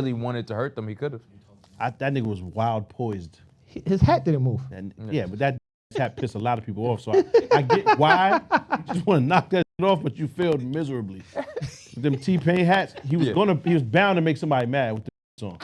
really wanted to hurt them, he could have. That nigga was wild poised. His hat didn't move. And yeah, but that hat pissed a lot of people off. So I get why you just want to knock that shit off, but you failed miserably. With them T-Pain hats, he was bound to make somebody mad with the on.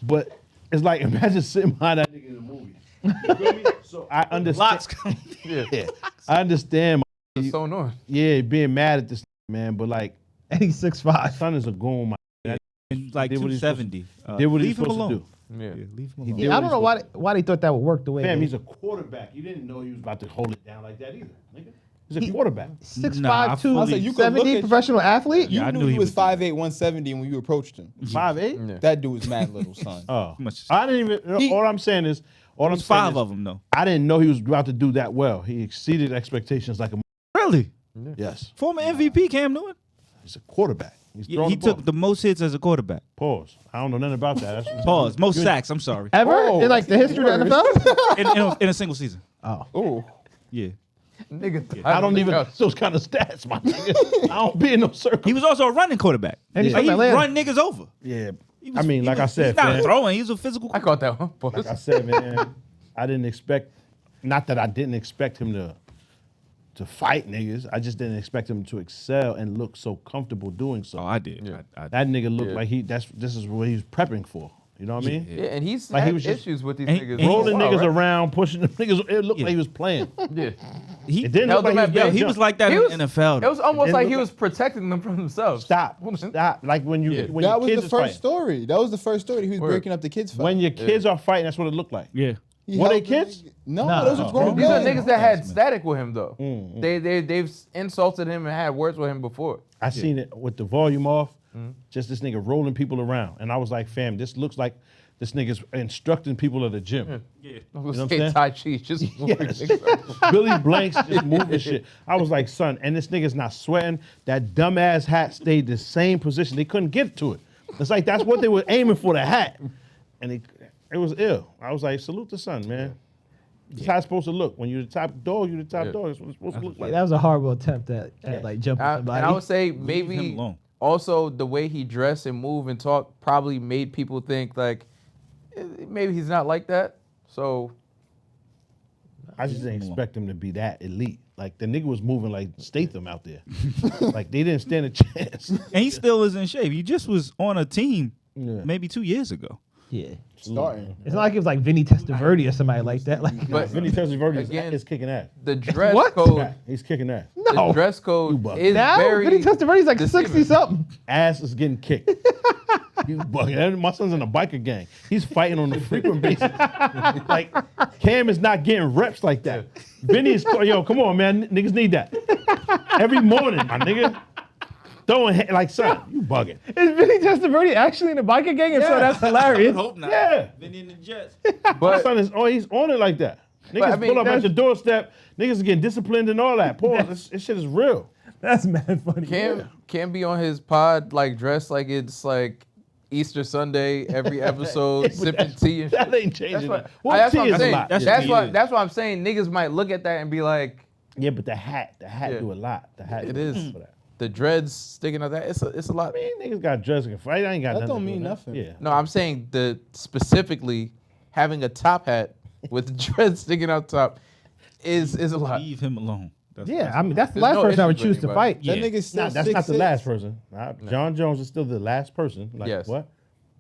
But it's like, imagine sitting behind that nigga in a movie. You feel me? So I understand. Lots coming. Yeah. I understand. It's so annoying. Yeah, being mad at this man, but like, And he's 6'5". son is a goon. And like Did what he's 270. Did what he's Leave him supposed alone. to do. Yeah. Leave him alone. Yeah, I don't know why they thought that would work the way. Fam, it he's did. a quarterback. You didn't know he was about to hold it down like that either, nigga. He's a quarterback. 6'5", Nah, I 270 professional athlete. Yeah, I You knew knew he he was was 5'8", 170 when you approached him. 5'8"? Yeah. That dude was mad little, son. Oh, Much- I didn't even. All I'm saying is, There's 5 of them though. I didn't know he was about to do that well. He exceeded expectations like a. Really? Yes, Former MVP Cam Newton? he's a quarterback. He's Yeah, throwing he the ball. took the most hits as a quarterback. Pause. I don't know nothing about that. That's Pause. Most sacks. I'm sorry. Ever in like the history of the NFL? in a single season. Oh, Yeah. Nigga, I don't even those kind of stats, my nigga. I don't be in no circle. He was also a running quarterback. And he's Like, from he Atlanta. run niggas over. Yeah, He I mean, like I said, he's not fam, throwing. He's a physical. I caught that one. like I said, man, I didn't expect. Not that I didn't expect him to fight niggas. I just didn't expect him to excel and look so comfortable doing so. Oh, I did. Yeah. That nigga looked Yeah. like this is what he was prepping for. You know what I mean? Yeah, and he's Like, he had was just- issues with these and- niggas. and- Rolling for a while, niggas right? around, pushing them niggas. It looked Yeah. like he was playing. Yeah. He, It didn't Held look them like at he was bay. getting he was jumped. like that He in was- the NFL. It was almost It like looked he like- was protecting them from themselves. Stop. Like when you Yeah. when that your was kids the is first fighting. story. That was the first story. He was Word. breaking up the kids' fight. When your kids are fighting, that's what it looked like. Yeah. He Were they held the kids? nigga- No, Nah. those were grown These are men. niggas that had static with him though. Mm. They've insulted him and had words with him before. I seen it with the volume off, just this nigga rolling people around, and I was like, fam, this looks like this nigga's instructing people at the gym. Yeah. know what I'm saying? Tai Chi, just Yes. Billy Blanks just moving shit. I was like, son, and this nigga's not sweating. That dumbass hat stayed the same position. They couldn't get to it. It's like that's what they were aiming for, the hat. And it was ill. I was like, salute the son, man. That's how it's supposed to look. When you're the top dog, you're the top dog. That's what it's supposed to look Yeah, like. that was a horrible attempt at like jumping And somebody. I would say him maybe alone. also the way he dressed and moved and talked probably made people think like maybe he's not like that. So I just didn't expect him to be that elite. Like the nigga was moving like Statham out there. Like they didn't stand a chance. And he still is in shape. He just was on a team Yeah. maybe 2 years ago. yeah. Starting. It's not like it was like Vinny Testaverde or somebody like that. Like, but Vinny Testaverde Again- is kicking ass. the dress What? code He's kicking ass. the no. dress You code bugging. is Now very Vinny Testaverde's like deceiving. 60 something. Ass is getting kicked. You bugging. My son's in a biker gang. He's fighting on a frequent basis. Like Cam is not getting reps like that. Vinny is yo, come on, man. Niggas need that. Every morning, my nigga. Throwing like son, you bugging. Is Vinny Testaverde actually in the biker gang? And so Yeah. that's hilarious. Hope not. Yeah. Vinny in the Jets. My But son is he's on it like that. Niggas I mean, pull up at that's- your doorstep. Niggas are getting disciplined and all that. Pause. This shit is real. That's mad funny. Cam be on his pod like dressed like it's like Easter Sunday every episode, But sipping tea and shit. That ain't changing. That's what, that. Well, that's tea what I'm is a saying. lot. That's That's what why. it That's why I'm saying niggas might look at that and be like, Yeah, but the hat Yeah. do a lot. The hat It do a is. lot for that. the dreads sticking out. That it's a lot. I mean, niggas got dressed and fight. I ain't got That nothing don't to do mean with that. nothing. Yeah. No, I'm saying the specifically having a top hat with the dreads sticking out top is a lot. Leave him alone. That's Yeah, I mean, that's the There's last no person I would issues with choose to anybody. fight. Yeah. That nigga's still Nah, that's not the 6'6". last person. John Jones is still the last person. Like Yes. what?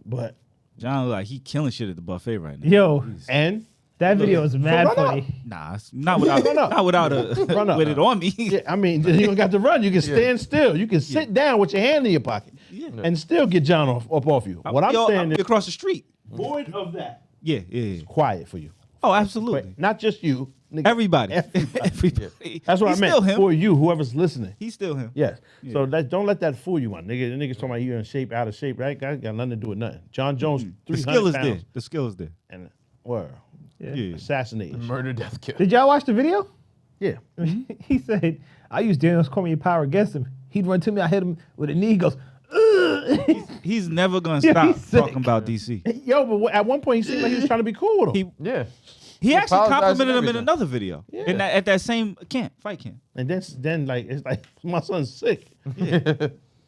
But John, like, he killing shit at the buffet right now. Yo, and that video is mad run funny. Nah, it's not without, Run up. not without Run up. with it on me. yeah, I mean, you don't got to run. You can stand still. You can sit down with your hand in your pocket and still get John off you. What I'm Yo, saying I'll be is across the street. void of that. Yeah, yeah. Quiet for you. Oh, absolutely. Not just you. Nigga. Everybody. Everybody. Everybody. That's what He's I meant. Still him. For you, whoever's listening. He's still him. Yes. So don't let that fool you, my nigga. The niggas talking about you in shape, out of shape. That got nothing to do with nothing. John Jones, The 300 skill is pounds. there. The skill is there. And word. Yeah. Assassinated. Murder, death, kill. Did y'all watch the video? Yeah. He said, I used Daniel's Cormier power against him. He'd run to me, I hit him with a knee. He goes, ugh. He's never gonna Yeah, stop he's sick. talking about DC. Yo, but at one point he seemed like he was trying to be cool with him. He Yeah. he actually apologized and complimented him in everything. another video. Yeah. At that same fight camp. And then like it's like my son's sick.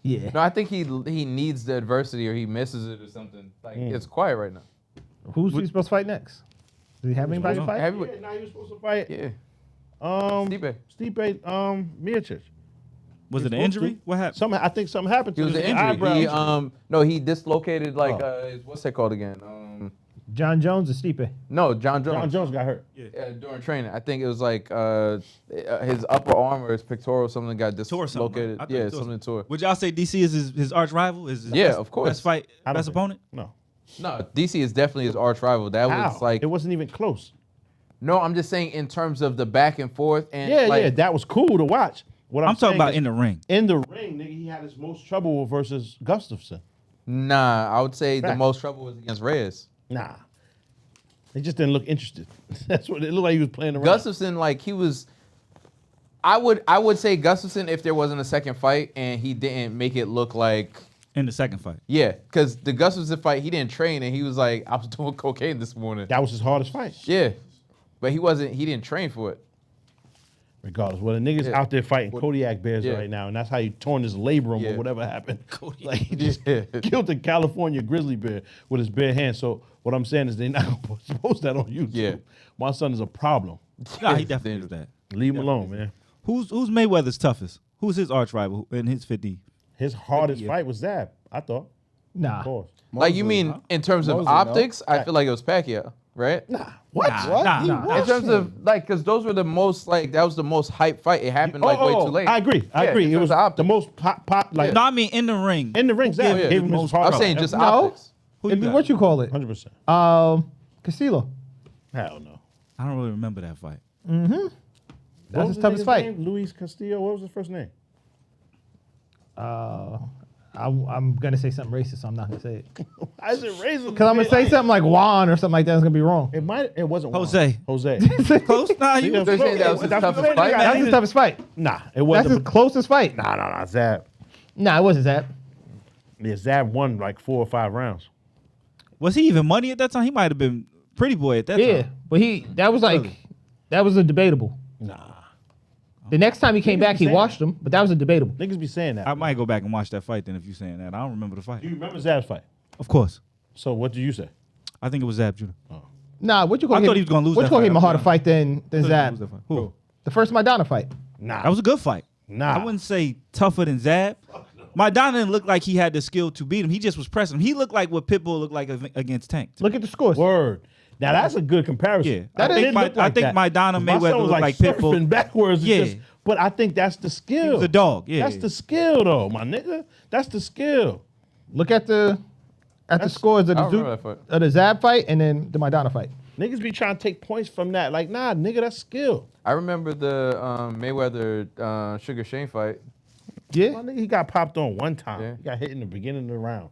Yeah. No, I think he needs the adversity or he misses it or something. Like it's quiet right now. Who's he supposed to fight next? Does he have anybody to fight? Heavyweight. Yeah, now he was supposed to fight. Yeah. Stipe. Miocic. Was it an He's injury? supposed to. What happened? I think something happened He to was his an injury. eyebrows. He dislocated what's that called again? John Jones or Stipe? No, John Jones. John Jones got hurt. During training. I think it was like his upper arm or his pectoral something got Tore something, dislocated. right? I thought Yeah, he tore something tore. Would y'all say DC is his arch rival? Is his Yeah, best, of course. Best fight, I don't best think- opponent? No. No, DC is definitely his arch rival. That How? was like It wasn't even close. no. I'm just saying in terms of the back and forth and Yeah, like, yeah, that was cool to watch. What I'm talking saying about is, in the ring. in the ring, nigga, he had his most trouble versus Gustafson. Nah, I would say the Fact. most trouble was against Reyes. Nah. He just didn't look interested. That's what it looked like he was playing around. Gustafson, like he was. I would say Gustafson if there wasn't a second fight and he didn't make it look like In the second fight. yeah, because the Gustafson fight he didn't train and he was like I was doing cocaine this morning. That was his hardest fight. Yeah, but he didn't train for it. Regardless, well, the nigga's Yeah. out there fighting Kodiak Bears Yeah. right now, and that's how he torn his labrum Yeah. or whatever happened. Like he just Yeah. killed a California grizzly bear with his bare hands. So what I'm saying is they're not gonna post that on YouTube. Yeah. My son is a problem. Nah, he definitely is that. Leave him alone, man. Who's Mayweather's toughest? Who's his arch rival in his 50? His hardest fight was Zab, I thought. Nah. Of course. Like you mean in terms of Mosley, no? optics, I feel like it was Pacquiao, right? What? Nah, nah. In terms of like, because those were the most like that was the most hype fight. It happened like way too late. I agree. I Yeah, agree. in It terms was of optics. the most pop like No, I mean in the ring. in the ring. Zab yeah. gave him his Most hard I'm fight. saying just No. optics. Who It'd you be got? what you call it? 100%. Castillo. Hell no. I don't really remember that fight. That's his toughest fight. Luis Castillo. What was his first name? I'm gonna say something racist, so I'm not gonna say it. Why is it racist? Because I'm gonna say something like Juan or something like that. It's gonna be wrong. It might. It wasn't Juan. Jose. Jose. Close? Nah, you Yeah, They're saying that was his that's what toughest I'm saying. fight? That's his toughest fight. Nah, it That's his wasn't. closest fight. Nah. Zab. Nah, it wasn't that. Yeah, Zab won like 4 or 5 rounds. Was he even money at that time? He might have been pretty boy at that Yeah, time. but that was like Really? that was a debatable. Nah. The next time he came Niggas back, be he saying washed him, but that was a debatable. Niggas be saying that. I might go back and watch that fight then if you're saying that. I don't remember the Do fight. you remember Zab's fight? Of course. So what do you say? I think it was Zab Judah. Nah, what you gonna I thought he was gonna lose What that you gonna fight, give him a I'll be harder honest. fight than Zab? Who? The first Maidana fight. Nah. That was a good fight. Nah. I wouldn't say tougher than Zab. Maidana didn't look like he had the skill to beat him. He just was pressing him. He looked like what Pitbull looked like against Tank. Look at the scores. Word. Now that's a good comparison. Yeah. That It is- didn't look I think that. Maidana My son Mayweather was looked like Pitbull. surfing backwards. Yeah. But I think that's the skill. He was a dog. Yeah. That's the skill, though, my nigga. That's the skill. Look at the scores of I the remember that fight. of the Zab fight and then the Maidana fight. Niggas be trying to take points from that. Like, nah, nigga, that's skill. I remember the Mayweather Sugar Shane fight. Yeah. My nigga, he got popped on one time. Yeah. He got hit in the beginning of the round.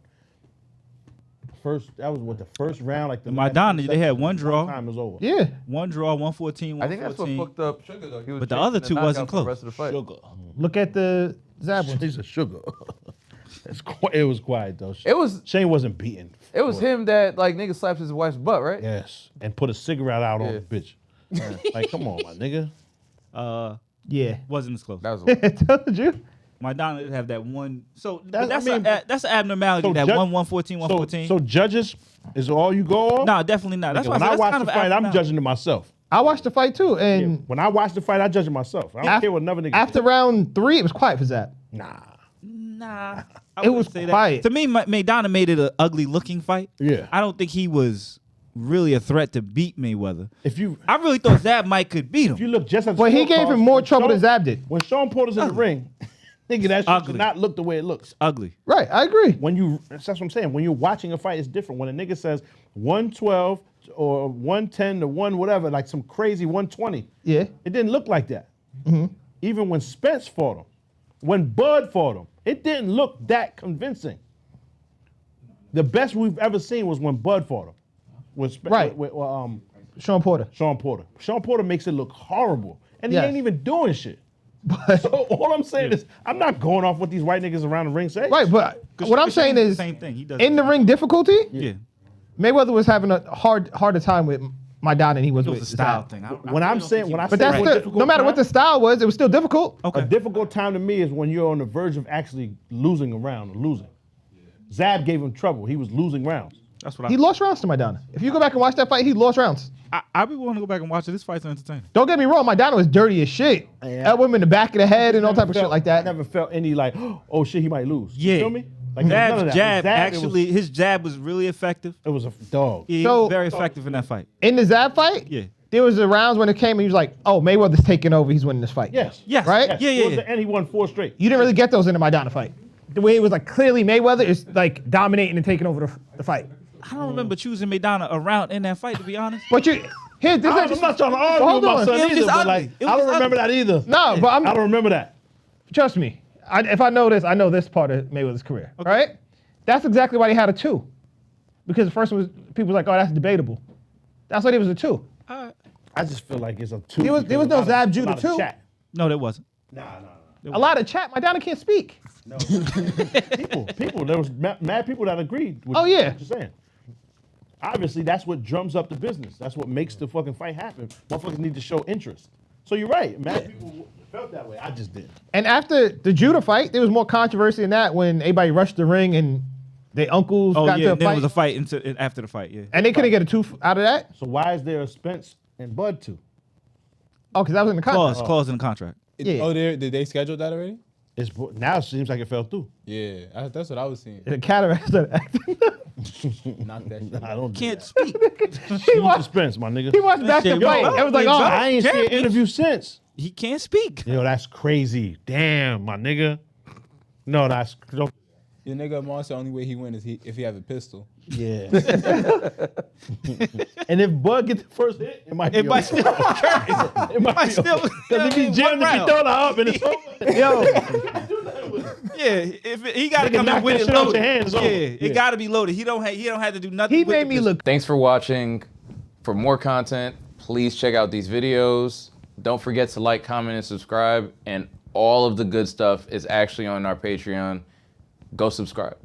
That was what the first round, like the Maidana, last they had 2 one seconds, draw. Time was over. Yeah. One draw, 114, I think that's what 114. fucked up Sugar though. He was But the chasing other two knockout wasn't for the close. rest of the fight. Sugar. Look at the Zab one. He's a sugar. It was quiet though. It was Shane wasn't beaten. him that like nigga slapped his wife's butt, right? Yes, and put a cigarette out on Yeah. the bitch. Like, come on, my nigga. Yeah. Wasn't as close. That was I told you. Maidana didn't have that one. So That's- that's I mean- that's an abnormality. So that ju- 114, 114. So judges is all you go on? No, definitely not. That's Nigga, why when I I said watch that's the kind of fight, I'm abnormality. judging it myself. I watched the fight too, and When I watch the fight, I judge it myself. I don't care what another nigga. after round 3, it was quiet for Zab. Nah. Nah, I It wouldn't was say quiet. That. To me, Maidana made it an ugly looking fight. Yeah. I don't think he was really a threat to beat Mayweather. If you I really thought Zab might could beat if you him. look just at the But he gave scorecards, him more when trouble than Sean- Zab did. When Sean Porter's in the ring, nigga, that shit Ugly. should not look the way it looks. Ugly. Right, I agree. That's what I'm saying. When you're watching a fight, it's different. When a nigga says 112 or 110 to 1 whatever, like some crazy 120, Yeah. it didn't look like that. Even when Spence fought him, when Bud fought him, it didn't look that convincing. The best we've ever seen was when Bud fought him. Right. With, Sean Porter. Sean Porter. Sean Porter makes it look horrible. And Yes. he ain't even doing shit. But, So all I'm saying is, I'm not going off what these white niggas around the ring say. right, but what I'm saying is, same thing. He does in the ring difficulty, Yeah. Mayweather was having a harder time with Maidana than he was It with was a style Zab. thing. When I'm saying, when I But say that's more still, difficult no matter what time, the style was, it was still difficult. Okay. a difficult time to me is when you're on the verge of actually losing a round or losing. Zab gave him trouble. He was losing rounds. That's what He lost rounds to Maidana. If you go back and watch that fight, he lost rounds. I'd be willing to go back and watch it. This fight's entertaining. Don't get me wrong, Maidana was dirty as shit. Yeah. Elbowed him in the back of the head and all type of shit like I that. never felt any like, oh shit, he might lose. Yeah. You feel me? Like none of Zab's that. jab, Zab, actually, his jab was really effective. it was a dog. He So- was very effective in that fight. In the Zab fight, Yeah. there was the rounds when it came and he was like, oh, Mayweather's taking over, he's winning this fight. Yes. Yes. Right? Yes. Yeah, yeah, Towards yeah. the end, he won 4 straight. You didn't really get those in the Maidana fight. The way it was like clearly Mayweather is like dominating and taking over the fight. I don't remember choosing Maidana around in that fight, to be honest. But you, here, this I'm is not trying to argue Hold with my on. son It was either, just but ugly. like, It I was don't remember ugly. that either. No, but I don't remember that. trust me. If I know this, I know this part of Mayweather's career. Right? That's exactly why he had a 2. Because the first one was, people were like, oh, that's debatable. That's why it was a 2. I just feel like it's a 2. There was because no a lot of- Zab a Judah lot of 2. chat. No, there wasn't. A lot of chat. Maidana can't speak. No. people. There was mad people that agreed with Oh, yeah. what you're saying. Obviously, that's what drums up the business. That's what makes the fucking fight happen. Motherfuckers need to show interest. So you're right. Mad people felt that way. I just didn't. And after the Judah fight, there was more controversy in that when everybody rushed the ring and their uncles Oh, got yeah. into Then a it was a fight. fight after the fight, yeah. And they couldn't get a 2 out of that. So why is there a Spence and Bud 2? Oh, because that was in the contract. Clause in the contract. Yeah. Oh, did they schedule that already? It's now it seems like it fell through. Yeah, that's what I was seeing. The cataracts started acting. Knock that shit. I don't do Can't that. speak. he Salute to watched, Spence, my nigga. he watched back the shit, fight. yo, It was like, yo, oh, I ain't seen an Champions. interview since. He can't speak. Yo, that's crazy. Damn, my nigga. No, that's don't- Your nigga Monster, only way he win is if he have a pistol. yeah. And if Bud get the first hit, it might be It might over. still occur. It might might be still- over. 'Cause if he one jammed, if he round. throw the up and it's over. yo, Yeah, if he got to Nigga come knock in with that it shit out loaded. your hands, Yeah, over. it got to be loaded. He don't have to do nothing. he with made the me pistol. look. Thanks for watching. For more content, please check out these videos. Don't forget to like, comment, and subscribe. And all of the good stuff is actually on our Patreon. Go subscribe.